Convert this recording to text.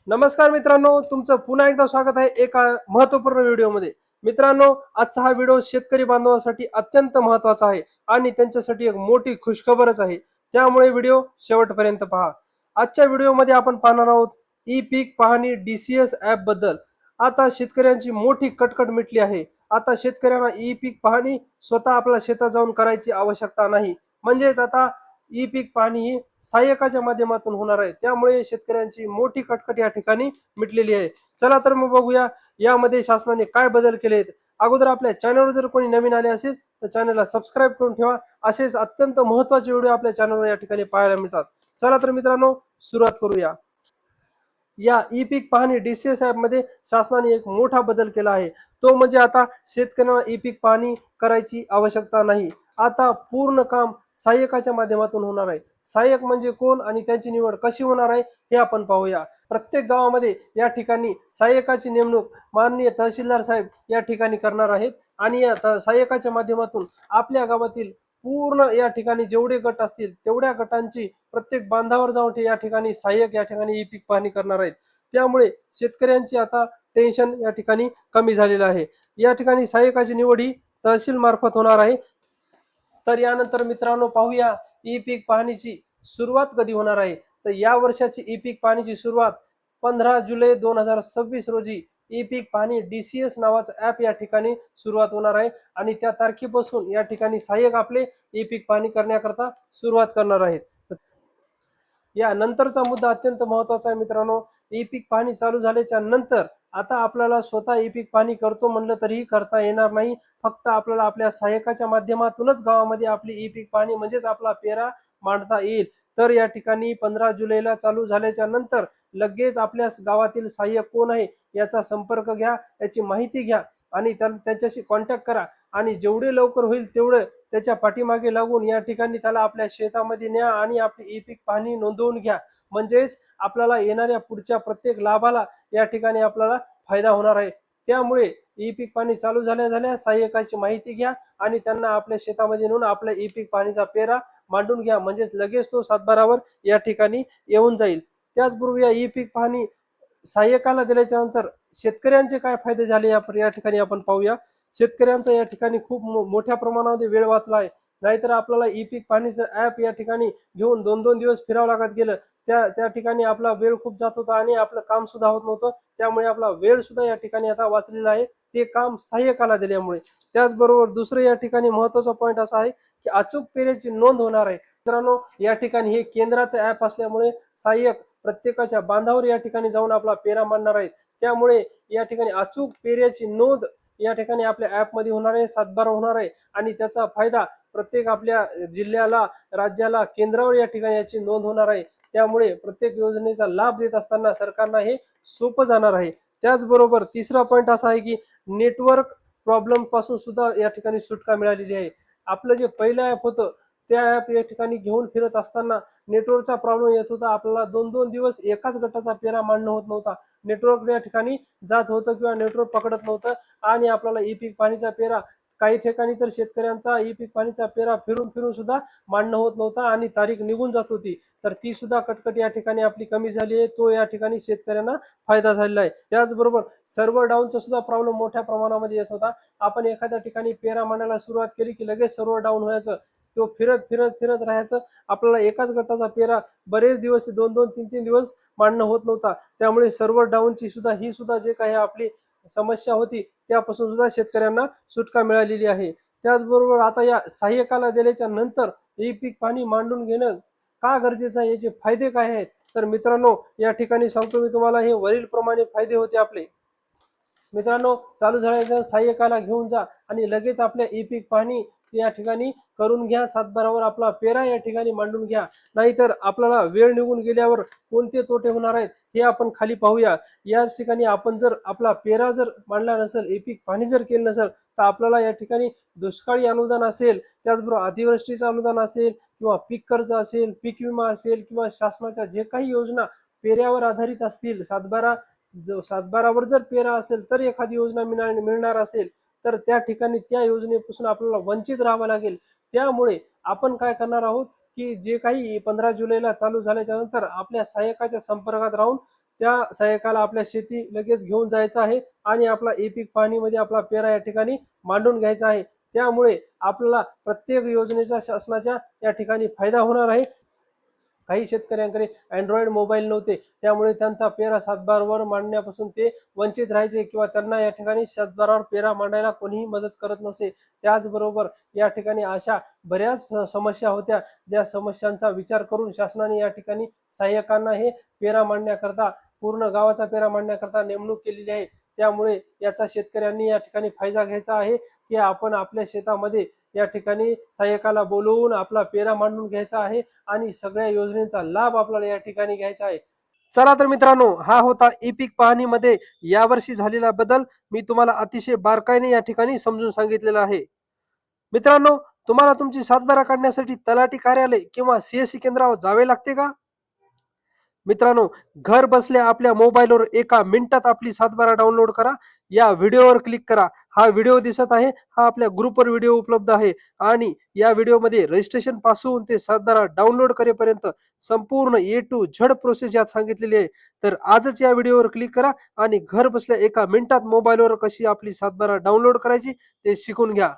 नमस्कार मित्रांनो, तुमचं पुन्हा एकदा स्वागत आहे एका महत्त्वपूर्ण व्हिडिओमध्ये. मित्रांनो, आजचा हा व्हिडिओ शेतकरी बांधवांसाठी अत्यंत महत्त्वाचा आहे आणि त्यांच्यासाठी एक मोठी खुशखबरच आहे. त्यामुळे व्हिडिओ शेवटपर्यंत पहा. आजच्या व्हिडिओमध्ये आपण पाहणार आहोत ई पीक पाहणी DCS ॲप बद्दल. आता शेतकऱ्यांची मोठी कटकट मिटली आहे. आता शेतकऱ्यांना ई पीक पाहणी स्वतः आपल्या शेतात जाऊन करायची आवश्यकता नाही. म्हणजेच आता ई पीक पाहणी ही सहाय्यकाच्या माध्यमातून होणार आहे. त्यामुळे शेतकऱ्यांची मोठी कटकट या ठिकाणी मिटलेली आहे. चला तर मग बघूया यामध्ये शासनाने काय बदल केले आहेत. अगोदर आपल्या चॅनलवर जर कोणी नवीन आले असेल तर चॅनलला सबस्क्राईब करून ठेवा. असेच अत्यंत महत्त्वाचे व्हिडिओ आपल्या चॅनलवर या ठिकाणी पाहायला मिळतात. चला तर मित्रांनो, सुरुवात करूया. या ई पीक पाहणी DCS ॲपमध्ये शासनाने एक मोठा बदल केला आहे. तो म्हणजे आता शेतकऱ्यांना ई पीक पाहणी करायची आवश्यकता नाही. आता पूर्ण काम सहाय्यकाच्या माध्यमातून होणार आहे. सहाय्यक म्हणजे कोण आणि त्यांची निवड कशी होणार आहे हे आपण पाहूया. प्रत्येक गावामध्ये या ठिकाणी सहाय्यकाची नेमणूक माननीय तहसीलदार साहेब या ठिकाणी करणार आहेत आणि या सहाय्यकाच्या माध्यमातून आपल्या गावातील पूर्ण या ठिकाणी जेवढे गट असतील तेवढ्या गटांची प्रत्येक बांधावर जाऊन या ठिकाणी सहाय्यक या ठिकाणी ई पीक पाहणी करणार आहेत. त्यामुळे शेतकऱ्यांची आता टेन्शन या ठिकाणी कमी झालेलं आहे. या ठिकाणी सहाय्यकाची निवड ही तहसील मार्फत होणार आहे. तर यानंतर मित्रांनो पाहूया ई पीक पाहणीची सुरुवात कधी होणार आहे. तर या वर्षाची ई पीक पाहणीची सुरुवात 15 जुलै 2026 रोजी ई पीक पाहणी DCS नावाचं ॲप या ठिकाणी सुरुवात होणार आहे आणि त्या तारखेपासून या ठिकाणी सहाय्यक आपले ई पीक पाहणी करण्याकरता सुरुवात करणार आहेत. या नंतरचा मुद्दा अत्यंत महत्त्वाचा आहे मित्रांनो. ई पीक पाहणी चालू झाल्याच्या नंतर आता आपल्याला स्वतः ई पीक पाहणी करतो म्हणलं तरीही करता येणार नाही. फक्त आपल्याला आपल्या सहाय्यकाच्या माध्यमातूनच गावामध्ये आपली ई पीक पाहणी म्हणजेच आपला पेरा मांडता येईल. तर या ठिकाणी 15 जुलैला चालू झाल्याच्या नंतर लगेच आपल्या गावातील सहाय्यक कोण आहे याचा संपर्क घ्या, याची माहिती घ्या आणि त्यांच्याशी कॉन्टॅक्ट करा आणि जेवढे लवकर होईल तेवढं त्याच्या पाठीमागे लागून या ठिकाणी त्याला आपल्या शेतामध्ये न्या आणि आपली ई पीक पाहणी नोंदवून घ्या. म्हणजेच आपल्याला येणाऱ्या पुढच्या प्रत्येक लाभाला या ठिकाणी आपल्याला फायदा होणार आहे. त्यामुळे ई पीक पाहणी चालू झाल्या झाल्या सहाय्यकाची माहिती घ्या आणि त्यांना आपल्या शेतामध्ये नेऊन आपल्या ई पीक पाहणीचा पेरा मांडून घ्या. म्हणजेच लगेच तो सातबारावर या ठिकाणी येऊन जाईल. त्याचबरोबर या ई पीक पाहणी सहाय्यकाला दिल्याच्या नंतर शेतकऱ्यांचे काय फायदे झाले या ठिकाणी आपण पाहूया. शेतकऱ्यांचा या ठिकाणी खूप मोठ्या प्रमाणामध्ये वेळ वाचला आहे. नाहीतर आपल्याला ई पीक पाहणीचं ॲप या ठिकाणी घेऊन 2-2 दिवस फिरावं लागत गेलं. त्या ठिकाणी आपला वेळ खूप जात होता आणि आपलं काम सुद्धा होत नव्हतं. त्यामुळे आपला वेळ सुद्धा या ठिकाणी आता वाचलेला आहे. ते काम सहाय्यकाला दिल्यामुळे. त्याचबरोबर दुसरं या ठिकाणी महत्त्वाचा पॉईंट असा आहे की अचूक पेरेची नोंद होणार आहे. मित्रांनो, या ठिकाणी हे केंद्राचं ॲप असल्यामुळे सहाय्यक प्रत्येकाच्या बांधावर या ठिकाणी जाऊन आपला पेरा मांडणार आहेत. त्यामुळे या ठिकाणी अचूक पेऱ्याची नोंद या ठिकाणी आपल्या ॲपमध्ये होणार आहे, सातबारा होणार आहे आणि त्याचा फायदा प्रत्येक आपल्या जिल्ह्याला, राज्याला, केंद्रावर या ठिकाणी याची नोंद होणार आहे. त्यामुळे प्रत्येक योजनेचा लाभ देत असताना सरकारला हे सोपं जाणार आहे. त्याचबरोबर तिसरा पॉईंट असा आहे की नेटवर्क प्रॉब्लेम पासून सुद्धा या ठिकाणी सुटका मिळालेली आहे. आपलं जे पहिलं ॲप होतं त्या ॲप या ठिकाणी घेऊन फिरत असताना नेटवर्कचा प्रॉब्लेम येत होता. आपल्याला 2-2 दिवस एकाच गटाचा पेरा मांडणं होत नव्हता. नेटवर्क या ठिकाणी जात होतं किंवा नेटवर्क पकडत नव्हतं आणि आपल्याला ई पीक पाणीचा पेरा काही ठिकाणी तर शेतकऱ्यांचा ई पीक पाणीचा पेरा फिरून फिरून सुद्धा मांडणं होत नव्हता आणि तारीख निघून जात होती. तर ती सुद्धा कटकट या ठिकाणी आपली कमी झाली आहे. तो या ठिकाणी शेतकऱ्यांना फायदा झालेला आहे. त्याचबरोबर सर्व्हर डाऊनचा सुद्धा प्रॉब्लेम मोठ्या प्रमाणामध्ये येत होता. आपण एखाद्या ठिकाणी पेरा मांडायला सुरुवात केली की लगेच सर्व्हर डाऊन व्हायचं. तो फिरत फिरत फिरत राहायचं. आपल्याला एकाच गटाचा पेरा बरेच दिवस 2-2, 3-3 दिवस मांडणं होत नव्हता. त्यामुळे सर्व्हर डाऊनची सुद्धा ही सुद्धा जे काही आपली समस्या होती त्यापासून सुद्धा शेतकऱ्यांना सुटका मिळालेली आहे. त्याचबरोबर आता या सहाय्यकाला दिल्याच्या नंतर ई पीक पाणी मांडून घेणं का गरजेचं आहे, याचे फायदे काय आहेत. तर मित्रांनो, या ठिकाणी सांगतो मी तुम्हाला, हे वरील प्रमाणे फायदे होते आपले. मित्रांनो, चालू झाल्यानंतर सहाय्यकाला घेऊन जा आणि लगेच आपल्या ई पीक पाहणी या ठिकाणी करून घ्या. सातबारावर आपला पेरा या ठिकाणी मांडून घ्या. नाहीतर आपल्याला वेळ निघून गेल्यावर कोणते तोटे होणार आहेत हे आपण खाली पाहूया. याच ठिकाणी आपण जर आपला पेरा जर मांडला नसेल, ई पीक पाहणी जर केलं नसेल तर आपल्याला या ठिकाणी दुष्काळी अनुदान असेल, त्याचबरोबर अतिवृष्टीचं अनुदान असेल किंवा पीक कर्ज असेल, पीक विमा असेल किंवा शासनाच्या जे काही योजना पेऱ्यावर आधारित असतील, सातबारावर जर पेरा असेल तर एखादी योजना मिळणार असेल तर त्या ठिकाणी त्या योजनेपासून आपल्याला वंचित राहावं लागेल. त्यामुळे आपण काय करणार आहोत की जे काही 15 जुलैला चालू झाल्याच्या नंतर आपल्या सहाय्यकाच्या संपर्कात राहून त्या सहाय्यकाला आपल्या शेती लगेच घेऊन जायचं आहे आणि आपला ई पीक पाहणीमध्ये आपला पेरा या ठिकाणी मांडून घ्यायचा आहे. त्यामुळे आपल्याला प्रत्येक योजनेचा शासनाच्या या ठिकाणी फायदा होणार आहे. काही शेतकऱ्यांकडे अँड्रॉइड मोबाईल नव्हते, त्यामुळे त्यांचा पेरा सातबारावर मांडण्यापासून ते वंचित राहायचे किंवा त्यांना या ठिकाणी सातबारावर पेरा मांडायला कोणीही मदत करत नसे. त्याचबरोबर या ठिकाणी अशा बऱ्याच समस्या होत्या, ज्या समस्यांचा विचार करून शासनाने या ठिकाणी सहाय्यकांना हे पेरा मांडण्याकरता पूर्ण गावाचा पेरा मांडण्याकरता नेमणूक केलेली आहे. त्यामुळे याचा शेतकऱ्यांनी या ठिकाणी फायदा घ्यायचा आहे की आपण आपल्या शेतामध्ये या ठिकाणी सहाय्यकाला बोलवून आपला पेरा मांडून घ्यायचा आहे आणि सगळ्या योजनेचा लाभ आपल्याला या ठिकाणी घ्यायचा आहे. चला तर मित्रांनो, हा होता ई पीक पाहणीमध्ये यावर्षी झालेला बदल. मी तुम्हाला अतिशय बारकाईने या ठिकाणी समजून सांगितलेलं आहे. मित्रांनो, तुम्हाला तुमची सातबारा काढण्यासाठी तलाठी कार्यालय किंवा सीएससी केंद्रावर जावे लागते का? मित्रांनो, घर बसल्या आपल्या मोबाईलवर एका मिनिटात आपली सातबारा डाउनलोड करा. या व्हिडिओवर क्लिक करा. हा व्हिडिओ दिसत आहे, हा आपल्या ग्रुपवर व्हिडिओ उपलब्ध आहे आणि या व्हिडिओमध्ये रजिस्ट्रेशन पासून ते सातबारा डाउनलोड करेपर्यंत संपूर्ण ए टू झेड प्रोसेस यात सांगितलेली आहे. तर आजच या व्हिडिओवर क्लिक करा आणि घर बसल्या एका मिनिटात मोबाईलवर कशी आपली सातबारा डाउनलोड करायची ते शिकून घ्या.